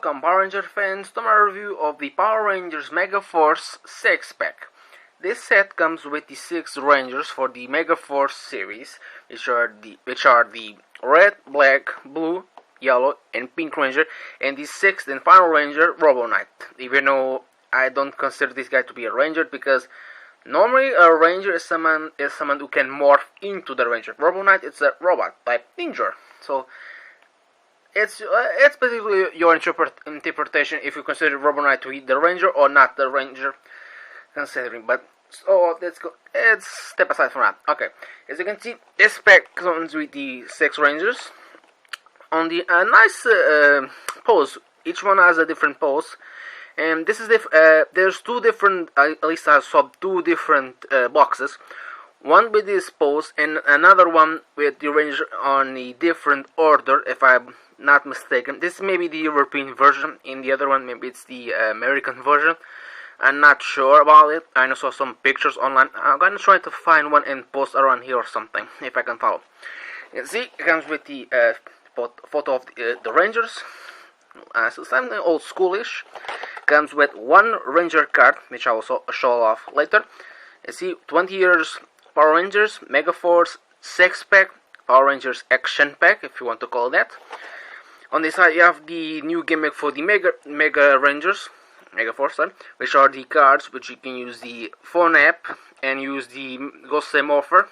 welcome Power Ranger fans to my review of the Power Rangers Megaforce 6-pack. This set comes with the 6 Rangers for the Megaforce series, which are the red, black, blue, yellow, and pink Ranger, and the 6th and final Ranger, Robo Knight. Even though I don't consider this guy to be a Ranger, because normally a Ranger is someone who can morph into the Ranger. Robo Knight is a robot type ninja, so it's basically your interpretation if you consider Robo Knight to be the Ranger or not the Ranger, considering. But so let's go. Let's step aside from that. Okay, as you can see, this pack comes with the 6 Rangers on the nice pose. Each one has a different pose, and this is there's 2 different. At least I saw 2 different boxes. One with this pose and another one with the Ranger on a different order, if I'm not mistaken. This may be the European version, and the other one maybe it's the American version. I'm not sure about it. I saw some pictures online. I'm gonna try to find one and post around here or something, if I can follow. You can see it comes with the photo of the Rangers. So something old schoolish. Comes with 1 Ranger card, which I will show off later. You see 20 years Power Rangers Megaforce 6-pack, Power Rangers Action Pack, if you want to call that. On this side, you have the new gimmick for the Mega Rangers Megaforce, which are the cards which you can use the phone app and use the Ghost Morpher,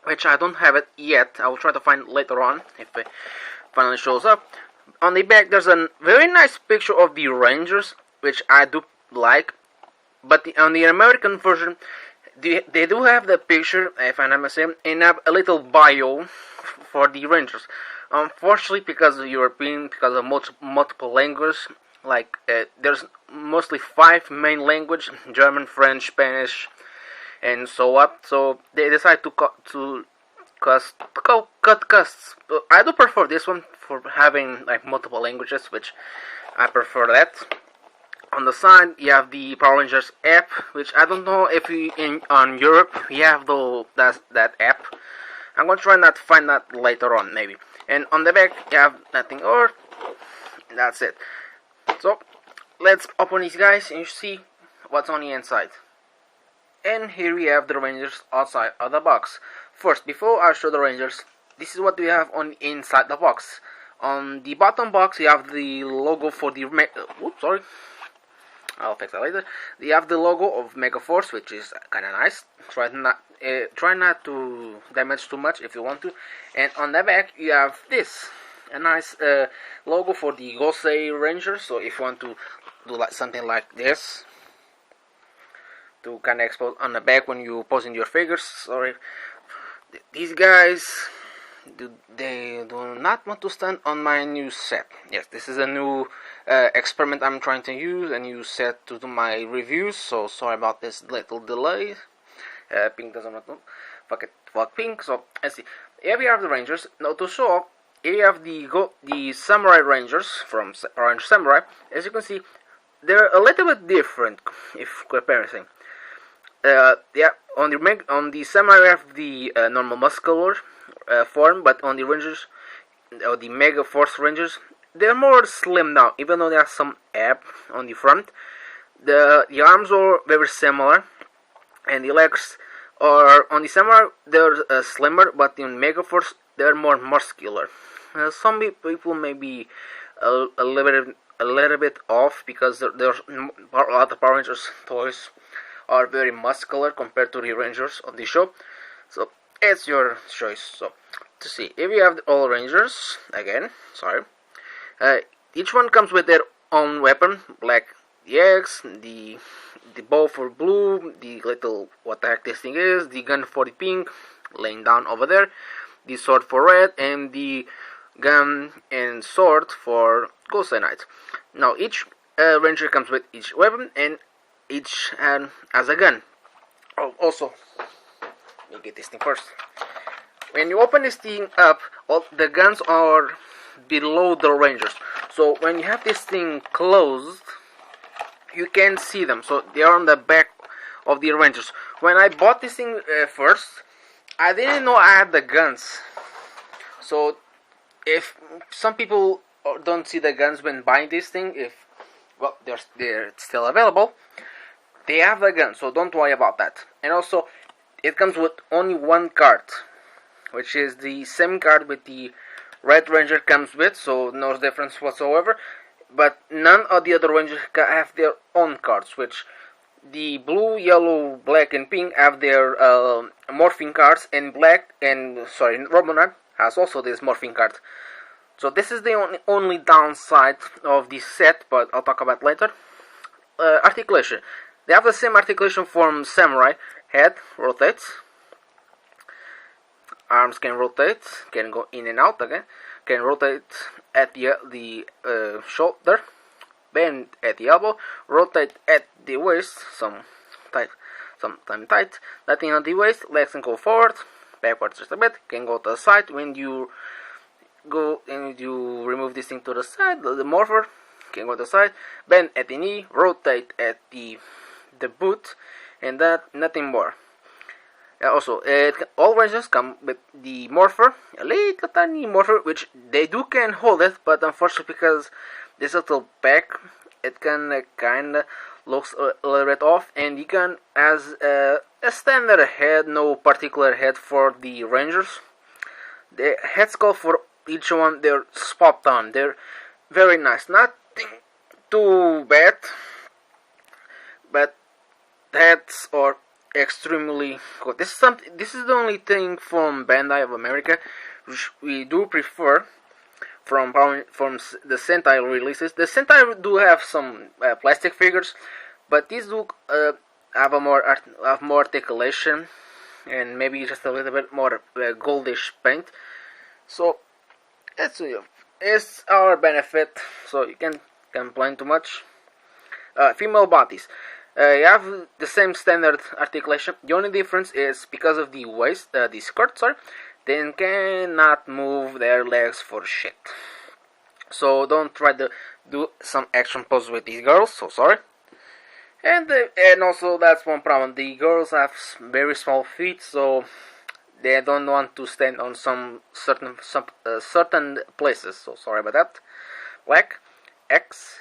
which I don't have it yet. I will try to find it later on if it finally shows up. On the back, there's a very nice picture of the Rangers, which I do like, but on the American version, they do have the picture, if I'm not mistaken, and have a little bio for the Rangers. Unfortunately, because of European, because of multiple languages, like there's mostly 5 main languages: German, French, Spanish, and so on. So they decide to cut costs. I do prefer this one for having like multiple languages, which I prefer that. On the side, you have the Power Rangers app, which I don't know if on Europe we have that app. I'm gonna try not to find that later on, maybe. And on the back, you have nothing, or that's it. So let's open these guys and see what's on the inside. And here we have the Rangers outside of the box. First, before I show the Rangers, this is what we have on the inside the box. On the bottom box, you have the logo for the I'll fix that later. You have the logo of Megaforce, which is kind of nice. Try not to damage too much if you want to. And on the back, you have this, a nice logo for the Gosei Rangers. So if you want to do like something like this, to kind of expose on the back when you posing your figures. Sorry, these guys, they do not want to stand on my new set. Yes, this is a new experiment I'm trying to use, a new set to do my reviews, so sorry about this little delay. Pink doesn't want to fuck pink. So let's see. Here we have the Rangers. Now to show off, here you have the Samurai Rangers from Power Rangers Samurai. As you can see, they're a little bit different if comparing. On the Samurai we have the normal muscular form, but on the Rangers, or the Megaforce Rangers, they're more slim now, even though they have some ab on the front. The arms are very similar, and the legs are on the Samurai they're slimmer, but in Megaforce they're more muscular. Some people may be a little bit off, because there's a lot of Power Rangers toys are very muscular compared to the Rangers of the show. So it's your choice. So to see, if you have all Rangers again, each one comes with their own weapon. Black the X, the bow for blue, the little what the heck this thing is, the gun for the pink, laying down over there, the sword for red, and the gun and sword for Ghost Knight. Now each Ranger comes with each weapon, and each has a gun. Oh, also, let me get this thing first. When you open this thing up, all the guns are below the Rangers. So when you have this thing closed, you can see them. So they are on the back of the Rangers. When I bought this thing first, I didn't know I had the guns. So if some people don't see the guns when buying this thing. If well, they're still available. They have the gun, so don't worry about that. And also, it comes with only one card, which is the same card with the Red Ranger comes with, so no difference whatsoever. But none of the other Rangers have their own cards, which the blue, yellow, black, and pink have their morphing cards, and Robo Knight has also this morphing card. So this is the only downside of this set, but I'll talk about later. Articulation. They have the same articulation from Samurai. Head rotates. Arms can rotate, can go in and out again. Can rotate at the shoulder, bend at the elbow, rotate at the waist, sometimes tight. Nothing on the waist. Legs can go forward, backwards just a bit. Can go to the side when you go and you remove this thing to the side. The morpher can go to the side. Bend at the knee, rotate at the boot, and that nothing more. Also, all Rangers come with the morpher, a little tiny morpher, which they can hold it, but unfortunately because this little pack, it can kinda looks a little bit off, and you can as a standard head, no particular head for the Rangers. The head sculpt for each one, they're spot on. They're very nice, nothing too bad, but heads are extremely good. This is the only thing from Bandai of America which we do prefer from the Sentai releases. The Sentai do have some plastic figures, but these do have more articulation and maybe just a little bit more goldish paint. So it's our benefit. So you can't complain too much. Female bodies. You have the same standard articulation. The only difference is because of the waist, the skirt, they cannot move their legs for shit. So don't try to do some action pose with these girls. So sorry. And also that's one problem. The girls have very small feet, so they don't want to stand on some certain places. So sorry about that. Black X.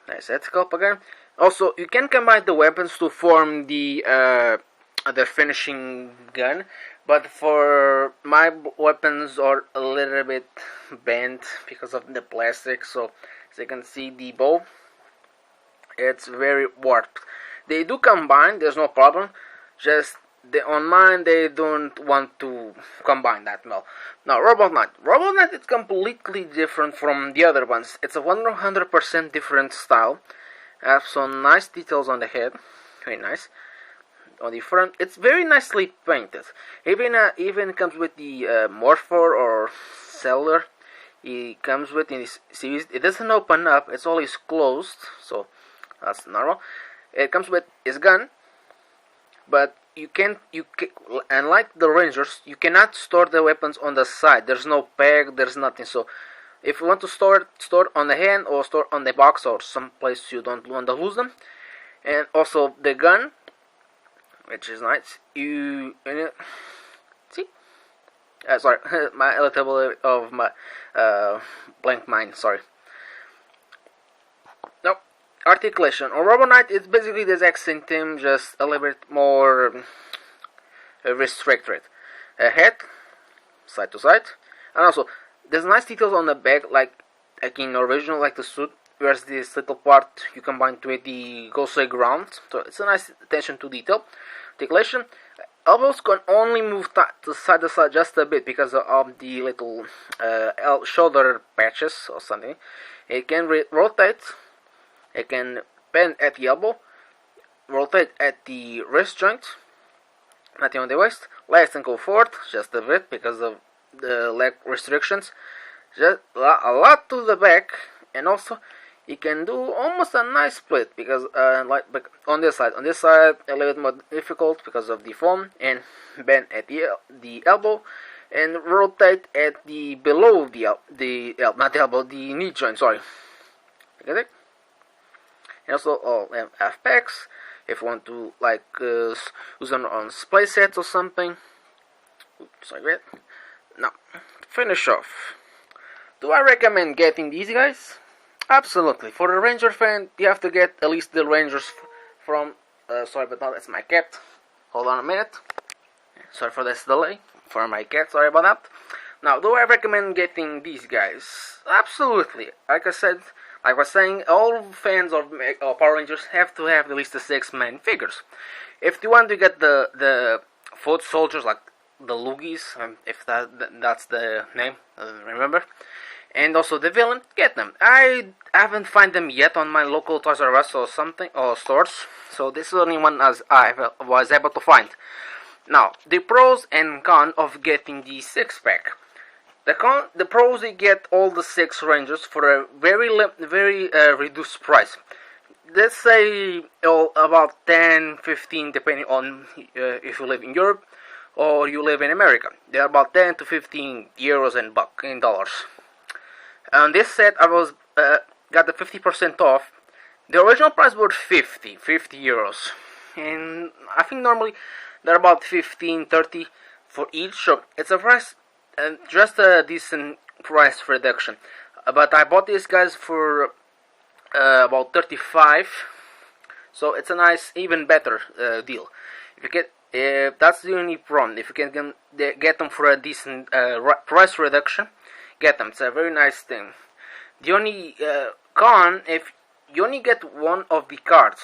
Nice head sculpt again. Also, you can combine the weapons to form the finishing gun, but for my weapons are a little bit bent because of the plastic. So as you can see, the bow, it's very warped. They do combine, there's no problem. Just on mine, they don't want to combine that well. Now, Robo Knight. Robo Knight is completely different from the other ones. It's a 100% different style. Have some nice details on the head. Very nice. On the front, it's very nicely painted. Even comes with the Morpher or Cellular. It comes with in this series. It doesn't open up. It's always closed. So, that's normal. It comes with his gun. But you can unlike the Rangers, you cannot store the weapons on the side. There's no peg, there's nothing. So if you want to store on the hand or store on the box or someplace you don't want to lose them. And also the gun, which is nice. See, sorry, my little bit of my blank mind. Sorry. No. Articulation. On Robo Knight, it's basically the exact same thing, just a little bit more restricted. Head, side to side, and also there's nice details on the back, like in original, like the suit. Whereas this little part you combine with the Gosei ground, so it's a nice attention to detail. Articulation. Elbows can only move to side just a bit because of the little shoulder patches or something. It can rotate. It can bend at the elbow, rotate at the wrist joint, nothing on the waist. Legs can go forward just a bit because of the leg restrictions. Just a lot to the back, and also you can do almost a nice split because on this side a little bit more difficult because of the foam, and bend at the elbow and rotate at the below the knee joint. Sorry. Get it? And also all have packs if you want to use them on play sets or something. Oops, sorry, wait. Now finish off. Do I recommend getting these guys? Absolutely. For the Ranger fan, you have to get at least the Rangers from... sorry, but no, that's my cat. Hold on a minute. Sorry for this delay. For my cat, sorry about that. Now, do I recommend getting these guys? Absolutely. Like I was saying, all fans of Power Rangers have to have at least the 6 main figures. If you want to get the foot soldiers, like the Loogies, if that's the name, remember? And also the villain, get them. I haven't found them yet on my local Toys R Us or something, or stores, so this is the only one as I was able to find. Now, the pros and cons of getting the 6-pack. The pros, you get all the 6 Rangers for a very reduced price. Let's say about 10-15 depending on if you live in Europe or you live in America. They're about 10 to 15 euros in dollars. On this set I was got the 50% off. The original price was 50 euros, and I think normally they're about 15-30 for each, so it's a price, just a decent price reduction. But I bought these guys for about 35, so it's a nice, even better deal. If you get, that's the only problem. If you can get them for a decent price reduction, get them. It's a very nice thing. The only con, if you only get one of the cards,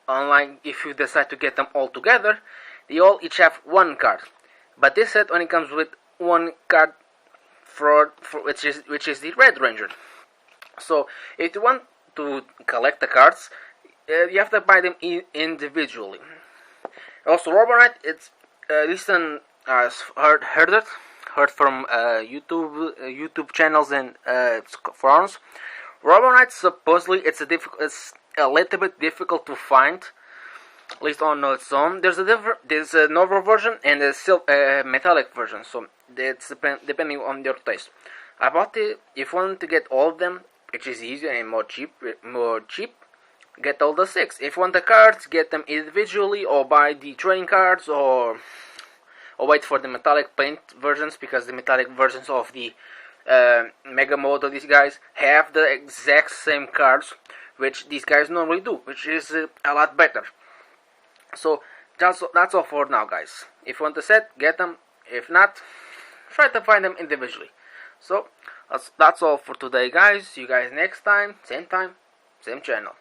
unlike if you decide to get them all together, they all each have one card. But this set only comes with one card for which is the Red Ranger. So if you want to collect the cards, you have to buy them individually. Also, Robo Knight, it's listen, heard from YouTube channels and forums. Robo Knight, supposedly it's a little bit difficult to find, at least on its own. There's a normal version and a metallic version, so it's depending on your taste. About it, if you want to get all of them, which is easier and more cheap, get all the 6. If you want the cards, get them individually or buy the trading cards, or wait for the metallic paint versions, because the metallic versions of the Mega Mode of these guys have the exact same cards which these guys normally do, which is a lot better. So that's all for now, guys. If you want the set, get them. If not, try to find them individually. So that's all for today, guys. See you guys next time, same channel.